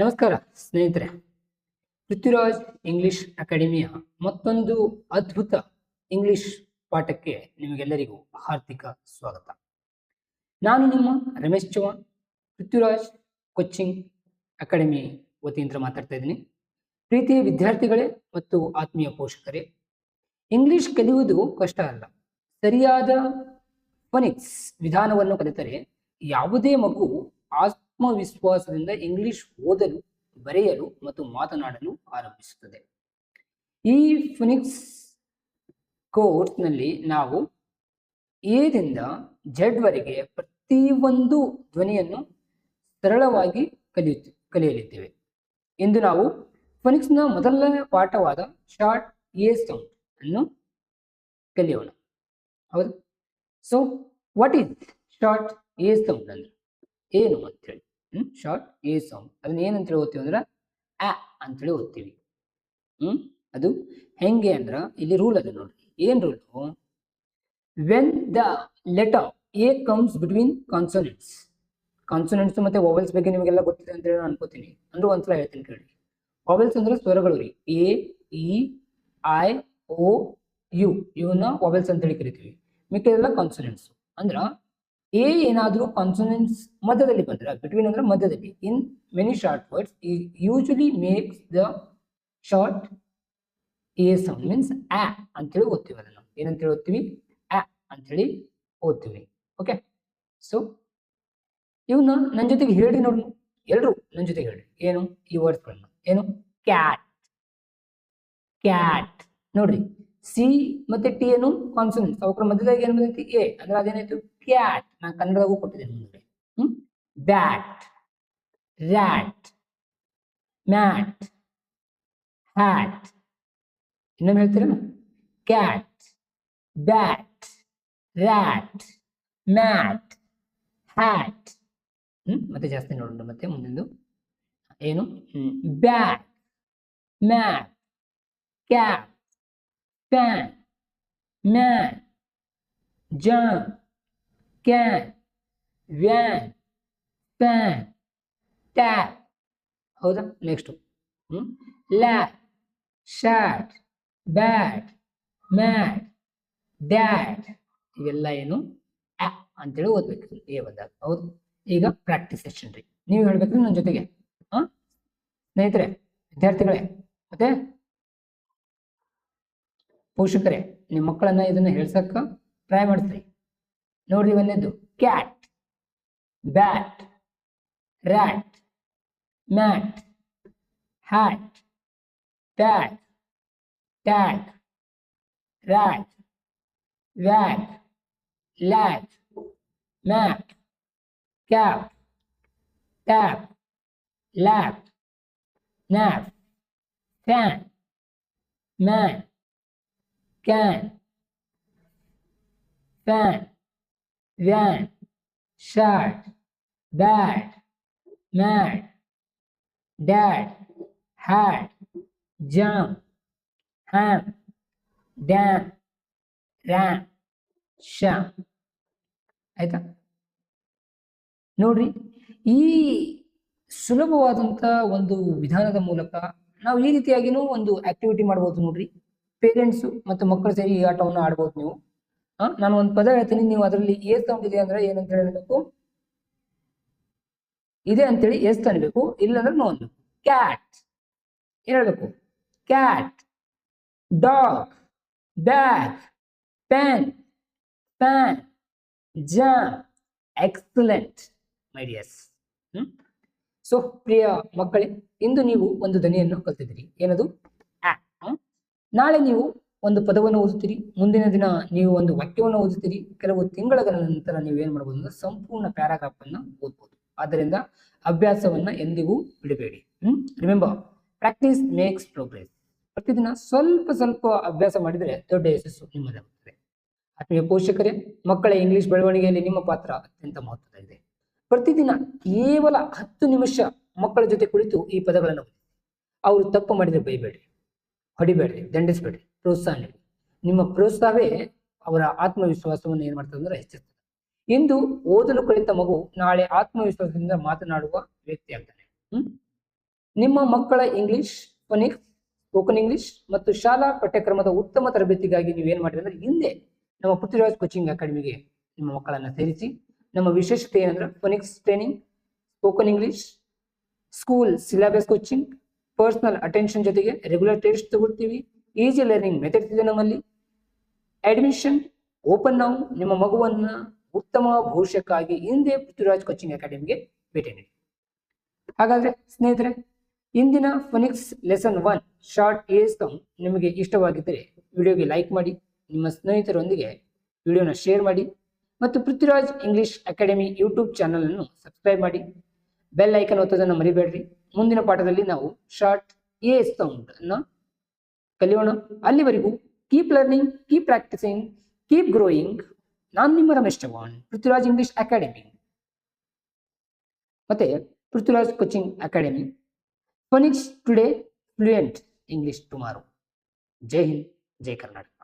ನಮಸ್ಕಾರ ಸ್ನೇಹಿತರೆ. ಪೃಥ್ವಿರಾಜ್ ಇಂಗ್ಲಿಷ್ ಅಕಾಡೆಮಿಯ ಮತ್ತೊಂದು ಅದ್ಭುತ ಇಂಗ್ಲಿಷ್ ಪಾಠಕ್ಕೆ ನಿಮಗೆಲ್ಲರಿಗೂ ಹಾರ್ದಿಕ ಸ್ವಾಗತ. ನಾನು ನಿಮ್ಮ ರಮೇಶ್ ಚೌಹಾಣ್, ಪೃಥ್ವಿರಾಜ್ ಕೋಚಿಂಗ್ ಅಕಾಡೆಮಿ ವತಿಯಿಂದ ಮಾತಾಡ್ತಾ ಇದ್ದೀನಿ. ಪ್ರೀತಿಯ ವಿದ್ಯಾರ್ಥಿಗಳೇ ಮತ್ತು ಆತ್ಮೀಯ ಪೋಷಕರೇ, ಇಂಗ್ಲಿಷ್ ಕಲಿಯುವುದು ಕಷ್ಟ ಅಲ್ಲ. ಸರಿಯಾದ ಫೋನಿಕ್ಸ್ ವಿಧಾನವನ್ನು ಕಲಿತರೆ ಯಾವುದೇ ಮಗು ಆತ್ಮವಿಶ್ವಾಸದಿಂದ ಇಂಗ್ಲಿಷ್ ಓದಲು, ಬರೆಯಲು ಮತ್ತು ಮಾತನಾಡಲು ಆರಂಭಿಸುತ್ತದೆ. ಈ ಫೋನಿಕ್ಸ್ ಕೋರ್ಸ್ನಲ್ಲಿ ನಾವು ಎದಿಂದ ಝೆಡ್ ವರೆಗೆ ಪ್ರತಿಯೊಂದು ಧ್ವನಿಯನ್ನು ಸರಳವಾಗಿ ಕಲಿಯಲಿದ್ದೇವೆ. ಇಂದು ನಾವು ಫೋನಿಕ್ಸ್ನ ಮೊದಲನೇ ಪಾಠವಾದ ಶಾರ್ಟ್ ಎ ಸೌಂಡ್ ಅನ್ನು ಕಲಿಯೋಣ. ಹೌದು. So what is short A sound ಅಂದ್ರೆ ಏನು ಅಂತೇಳಿ, ಶಾರ್ಟ್ ಎ ಸೌಂಡ್ ಅದನ್ನ ಏನಂತೇಳಿ ಓದ್ತೀವಿ ಅಂದ್ರೆ ಆ ಅಂತೇಳಿ ಓದ್ತೀವಿ. ಅದು ಹೆಂಗೆ ಅಂದ್ರ ಇಲ್ಲಿ ರೂಲ್ ಅದ ನೋಡ್ರಿ. ಏನ್ rule? When the letter A comes between consonants. Consonants ಮತ್ತೆ ವಾವೆಲ್ಸ್ ಬಗ್ಗೆ ನಿಮಗೆಲ್ಲ ಗೊತ್ತಿದೆ ಅಂತ ಹೇಳಿ ಅನ್ಕೋತೀನಿ. ಅಂದ್ರೆ ಒಂದ್ಸಲ ಹೇಳ್ತೀನಿ ಕೇಳಿ. ವಾವೆಲ್ಸ್ ಅಂದ್ರೆ ಸ್ವರಗಳು ರೀ. A, E, I, O, U ಇವನ್ನ ವಾವೆಲ್ಸ್ ಅಂತೇಳಿ ಕರಿತೀವಿ. ಮಿಕ್ಕೆಲ್ಲ ಕಾನ್ಸೋನೆಂಟ್ಸ್. ಅಂದ್ರ ಎ ಏನಾದ್ರೂ ಕಾನ್ಸೋನೆಂಟ್ಸ್ ಮಧ್ಯದಲ್ಲಿ ಬಂದ್ರೆ, ಬಿಟ್ವೀನ್ ಅಂದ್ರೆ ಮಧ್ಯದಲ್ಲಿ, in many short words usually makes the short A sound. Means ಆ ಅಂತೇಳಿ ಓದ್ತೀವಿ. ಅದನ್ನು ಏನಂತೇಳಿ ಓದ್ತೀವಿ? ಆ ಅಂತೇಳಿ ಓದ್ತೀವಿ. ಓಕೆ. ಸೊ ಇವನ್ನ ನನ್ನ ಜೊತೆಗೆ ಹೇಳ್ರಿ ನೋಡ್ರಿ. ಎಲ್ರು ನನ್ನ ಜೊತೆಗೆ ಹೇಳ್ರಿ. ಏನು ಈ ವರ್ಡ್ಸ್ಗಳನ್ನ? ಏನು? ಕ್ಯಾಟ್. ಕ್ಯಾಟ್ ನೋಡ್ರಿ. ಸಿ ಮತ್ತೆ ಟಿ ಏನು ಕಾನ್ಸೋನೆಂಟ್ಸ್. ಅವರ ಮಧ್ಯದಾಗ ಏನ್ ಬಂದೈತಿ? ಎ. ಅಂದ್ರೆ ಅದೇನಾಯ್ತು? ಕ್ಯಾಟ್. ನಾನು ಕನ್ನಡದಾಗೂ ಕೊಟ್ಟಿದ್ದೇನೆ ಮುಂದೆ. Bat, rat, mat, hat. ಇನ್ನೊಮ್ಮೆ ಹೇಳ್ತೀರಾ? Cat, bat, rat, mat, hat. ಮತ್ತೆ ಜಾಸ್ತಿ ನೋಡೋಣ. ಮತ್ತೆ ಮುಂದಿನ ಏನು? Bat, mat, cat, fan, man, jump, can, van, fan, tap. ಹೌದಾ? Next lap, short, bat, mat, dat. ಇವೆಲ್ಲ ಏನು? ಆ ಅಂತೇಳಿ ಓದ್ಬೇಕು ಎ ಬಂದಾಗ. ಹೌದು. ಈಗ ಪ್ರಾಕ್ಟೀಸ್ ಸೆಷನ್ ರೀ. ನೀವು ಹೇಳ್ಬೇಕ್ರಿ ನನ್ನ ಜೊತೆಗೆ. ಸ್ನೇಹಿತರೆ, ವಿದ್ಯಾರ್ಥಿಗಳೇ ಮತ್ತೆ ಪೋಷಕರೇ, ನಿಮ್ಮ ಮಕ್ಕಳನ್ನ ಇದನ್ನ ಹೇಳ್ಸಕ್ಕ ಟ್ರೈ ಮಾಡ್ತೀರಿ ನೋಡ್ರಿ. ಒಂದೇದು cat, bat, rat, mat, hat, tat, tag, rat, wag, lag, map, cap, tap, lap, nap, fan, man, can, fan, van, shirt, bat, mad, dad, hat, jump, ham, dam, ram, sham. ಆಯ್ತಾ? ನೋಡ್ರಿ, ಈ ಸುಲಭವಾದಂತ ಒಂದು ವಿಧಾನದ ಮೂಲಕ ನಾವು ಈ ರೀತಿಯಾಗಿನೂ ಒಂದು ಆಕ್ಟಿವಿಟಿ ಮಾಡಬಹುದು ನೋಡ್ರಿ. ಪೇರೆಂಟ್ಸ್ ಮತ್ತು ಮಕ್ಕಳು ಸೇರಿ ಈ ಆಟವನ್ನು ಆಡ್ಬೋದು ನೀವು. ನಾನು ಒಂದು ಪದ ಹೇಳ್ತೀನಿ, ನೀವು ಅದರಲ್ಲಿ ಎಸ್ ಸೌಂಡ್ ಇದೆ ಅಂದ್ರೆ ಏನಂತ ಹೇಳಬೇಕು? ಇದೆ ಅಂತೇಳಿ ಎಸ್ ಅನ್ಬೇಕು, ಇಲ್ಲ ಅಂದ್ರೆ ನೋ ಅನ್ಬೇಕು. ಕ್ಯಾಟ್ ಏನ್ ಹೇಳ್ಬೇಕು? Cat, dog, bag, pen, fan, jam. Excellent my dears. So ಪ್ರಿಯ ಮಕ್ಕಳೇ, ಇಂದು ನೀವು ಒಂದು ಧ್ವನಿಯನ್ನು ಕಲ್ತಿದ್ದೀರಿ. ಏನದು? ನಾಳೆ ನೀವು ಒಂದು ಪದವನ್ನು ಓದುತ್ತೀರಿ, ಮುಂದಿನ ದಿನ ನೀವು ಒಂದು ವಾಕ್ಯವನ್ನು ಓದುತ್ತೀರಿ, ಕೆಲವು ತಿಂಗಳ ನಂತರ ನೀವು ಏನ್ ಮಾಡಬಹುದು ಅಂದ್ರೆ ಸಂಪೂರ್ಣ ಪ್ಯಾರಾಗ್ರಾಫ್ ಅನ್ನ ಓದ್ಬೋದು. ಆದ್ದರಿಂದ ಅಭ್ಯಾಸವನ್ನ ಎಂದಿಗೂ ಬಿಡಬೇಡಿ. Remember, practice makes progress. ಪ್ರತಿದಿನ ಸ್ವಲ್ಪ ಸ್ವಲ್ಪ ಅಭ್ಯಾಸ ಮಾಡಿದ್ರೆ ದೊಡ್ಡ ಯಶಸ್ಸು ನಿಮ್ಮದಾಗುತ್ತದೆ. ಆತ್ಮೀಯ ಪೋಷಕರೇ, ಮಕ್ಕಳ ಇಂಗ್ಲಿಷ್ ಬೆಳವಣಿಗೆಯಲ್ಲಿ ನಿಮ್ಮ ಪಾತ್ರ ಅತ್ಯಂತ ಮಹತ್ವದಾಗಿದೆ. ಪ್ರತಿದಿನ ಕೇವಲ 10 ನಿಮಿಷ ಮಕ್ಕಳ ಜೊತೆ ಕುಳಿತು ಈ ಪದಗಳನ್ನು ಓದಿ. ಅವರು ತಪ್ಪು ಮಾಡಿದ್ರೆ ಬೈಬೇಡ್ರಿ, ಹೊಡಿಬೇಡ್ರಿ, ದಂಡಿಸ್ಬೇಡ್ರಿ, ಪ್ರೋತ್ಸಾಹ ನೀಡಿ. ನಿಮ್ಮ ಪ್ರೋತ್ಸಾಹವೇ ಅವರ ಆತ್ಮವಿಶ್ವಾಸವನ್ನು ಏನ್ ಮಾಡ್ತದೆ ಅಂದ್ರೆ ಹೆಚ್ಚಿಸ್ತದೆ. ಇಂದು ಓದಲು ಕಲಿತ ಮಗು ನಾಳೆ ಆತ್ಮವಿಶ್ವಾಸದಿಂದ ಮಾತನಾಡುವ ವ್ಯಕ್ತಿ ಆಗ್ತಾನೆ. ನಿಮ್ಮ ಮಕ್ಕಳ ಇಂಗ್ಲಿಷ್, ಫೋನಿಕ್ಸ್, ಸ್ಪೋಕನ್ ಇಂಗ್ಲಿಷ್ ಮತ್ತು ಶಾಲಾ ಪಠ್ಯಕ್ರಮದ ಉತ್ತಮ ತರಬೇತಿಗಾಗಿ ನೀವೇನು ಮಾಡಿರಿ ಅಂದ್ರೆ ಹಿಂದೆ ನಮ್ಮ ಪೃಥ್ವಿರಾಜ್ ಕೋಚಿಂಗ್ ಅಕಾಡೆಮಿಗೆ ನಿಮ್ಮ ಮಕ್ಕಳನ್ನು ಸೇರಿಸಿ. ನಮ್ಮ ವಿಶೇಷತೆ ಏನಂದ್ರೆ phonics training, spoken English, school syllabus coaching, personal attention ಜೊತೆಗೆ ರೆಗ್ಯುಲರ್ ಟೆಸ್ಟ್ ತಗೊಳ್ತೀವಿ. ಈಸಿ ಲರ್ನಿಂಗ್ ಮೆಥಡ್ಸ್ ಇದೆ ನಮ್ಮಲ್ಲಿ. ಅಡ್ಮಿಷನ್ ಓಪನ್ ನಾವು. ನಿಮ್ಮ ಮಗುವನ್ನ ಉತ್ತಮ ಭವಿಷ್ಯಕ್ಕಾಗಿ ಹಿಂದೆ ಪೃಥ್ವಿರಾಜ್ ಕೋಚಿಂಗ್ ಅಕಾಡೆಮಿಗೆ ಭೇಟಿ ನೀಡಿ. ಹಾಗಾದ್ರೆ ಸ್ನೇಹಿತರೆ, ಇಂದಿನ phonics lesson 1 short A sound ನಿಮಗೆ ಇಷ್ಟವಾಗಿದ್ದರೆ ವಿಡಿಯೋಗೆ ಲೈಕ್ ಮಾಡಿ, ನಿಮ್ಮ ಸ್ನೇಹಿತರೊಂದಿಗೆ ವಿಡಿಯೋನ ಶೇರ್ ಮಾಡಿ ಮತ್ತು Prithviraj English academy YouTube channel ಅನ್ನು ಸಬ್ಸ್ಕ್ರೈಬ್ ಮಾಡಿ. ಬೆಲ್ ಐಕನ್ ಒತ್ತೋದನ್ನು ಮರಿಬೇಡ್ರಿ. ಮುಂದಿನ ಪಾಠದಲ್ಲಿ ನಾವು ಶಾರ್ಟ್ ಎ ಸೌಂಡ್ ಅನ್ನು ಕಲಿಯೋಣ. ಅಲ್ಲಿವರೆಗೂ keep learning, keep practising, keep growing. ನಾನು ನಿಮ್ಮ ರಮೇಶ್ ಚವಾಣ್, ಪೃಥ್ವಿರಾಜ್ ಇಂಗ್ಲಿಷ್ ಅಕಾಡೆಮಿ ಮತ್ತೆ Prithviraj coaching academy. Phonics today, fluent English tomorrow. ಜೈ ಹಿಂದ್, ಜೈ ಕರ್ನಾಟಕ.